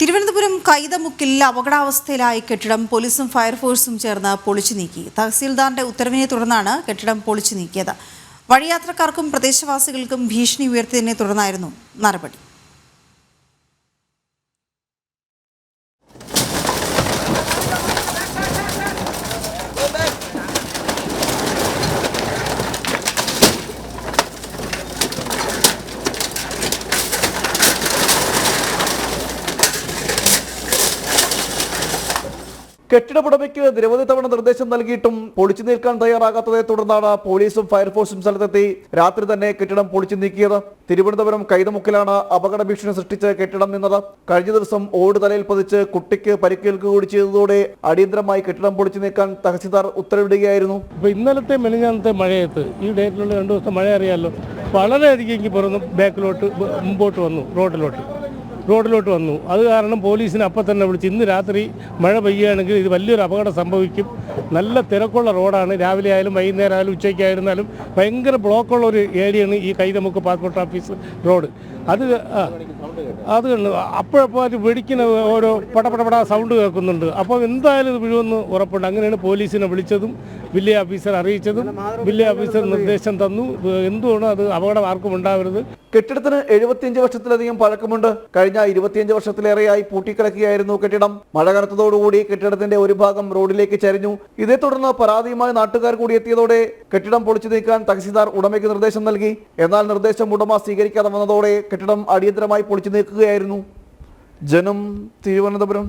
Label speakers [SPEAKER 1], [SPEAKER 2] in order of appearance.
[SPEAKER 1] തിരുവനന്തപുരം കൈതമുക്കിൽ അപകടാവസ്ഥയിലായ കെട്ടിടം പോലീസും ഫയർഫോഴ്സും ചേർന്ന് പൊളിച്ചു നീക്കി. തഹസീൽദാറിന്റെ ഉത്തരവിനെ തുടർന്നാണ് കെട്ടിടം പൊളിച്ചു നീക്കിയത്. വഴിയാത്രക്കാർക്കും പ്രദേശവാസികൾക്കും ഭീഷണി ഉയർത്തിയതിനെ തുടർന്നായിരുന്നു നടപടി.
[SPEAKER 2] കെട്ടിടമുടമയ്ക്ക് നിരവധി തവണ നിർദ്ദേശം നൽകിയിട്ടും പൊളിച്ചു നീക്കാൻ തയ്യാറാകാത്തതിനെ തുടർന്നാണ് പോലീസും ഫയർഫോഴ്സും സ്ഥലത്തെത്തി രാത്രി തന്നെ കെട്ടിടം പൊളിച്ചു നീക്കിയത്. തിരുവനന്തപുരം കൈതമുക്കിലാണ് അപകട ഭീഷണി സൃഷ്ടിച്ച് കെട്ടിടം നിന്നത്. കഴിഞ്ഞ ദിവസം ഓട് തലയിൽ പതിച്ച് കുട്ടിക്ക് പരിക്കേൽക്കുക കൂടി ചെയ്തതോടെ അടിയന്തരമായി കെട്ടിടം പൊളിച്ചു നീക്കാൻ തഹസീൽദാർ ഉത്തരവിടുകയായിരുന്നു.
[SPEAKER 3] ഇന്നലത്തെ മെലിഞ്ഞാന്നത്തെ മഴയത്ത് ഈ ഡേറ്റിലുള്ള 2 ദിവസം മഴ അറിയാമല്ലോ, വളരെയധികം എനിക്ക് പുറന്ന് ബാക്കിലോട്ട് മുമ്പോട്ട് വന്നു, റോഡിലോട്ട് വന്നു. അത് കാരണം പോലീസിനെ അപ്പം തന്നെ വിളിച്ച് ഇന്ന് രാത്രി മഴ പെയ്യുകയാണെങ്കിൽ ഇത് വലിയൊരു അപകടം സംഭവിക്കും. നല്ല തിരക്കുള്ള റോഡാണ്. രാവിലെ ആയാലും വൈകുന്നേരം ആയാലും ഉച്ചയ്ക്കായിരുന്നാലും ഭയങ്കര ബ്ലോക്കുള്ള ഒരു ഏരിയയാണ് ഈ കൈതമുക്ക് പാസ്പോർട്ട് ഓഫീസ് റോഡ്. അത് അപ്പോഴപ്പോൾ അത് വെടിക്കുന്ന ഓരോ പടപടപട സൗണ്ട് കേൾക്കുന്നുണ്ട്. അപ്പോൾ എന്തായാലും ഇത് വീഴുമെന്ന് ഉറപ്പുണ്ട്. അങ്ങനെയാണ് പോലീസിനെ വിളിച്ചതും വില്ലേജ് ഓഫീസർ അറിയിച്ചതും. വില്ലേജ് ഓഫീസർ നിർദ്ദേശം തന്നു. എന്തുകൊണ്ട് അത് അപകടം ആർക്കും ഉണ്ടാവരുത്.
[SPEAKER 2] കെട്ടിടത്തിന് 75 വർഷത്തിലധികം പഴക്കമുണ്ട്. കഴിഞ്ഞ 25 വർഷത്തിലേറെയായി പൂട്ടിക്കിടക്കുകയായിരുന്നു കെട്ടിടം. മഴ കനത്തതോടുകൂടി കെട്ടിടത്തിന്റെ ഒരു ഭാഗം റോഡിലേക്ക് ചരിഞ്ഞു. ഇതേ തുടർന്ന് പരാതിയുമായി നാട്ടുകാർ കൂടി എത്തിയതോടെ കെട്ടിടം പൊളിച്ചു നീക്കാൻ തഹസീൽദാർ ഉടമയ്ക്ക് നിർദ്ദേശം നൽകി. എന്നാൽ നിർദ്ദേശം ഉടമ സ്വീകരിക്കാതെ വന്നതോടെ കെട്ടിടം അടിയന്തരമായി പൊളിച്ചു നീക്കുകയായിരുന്നു. ജനം, തിരുവനന്തപുരം.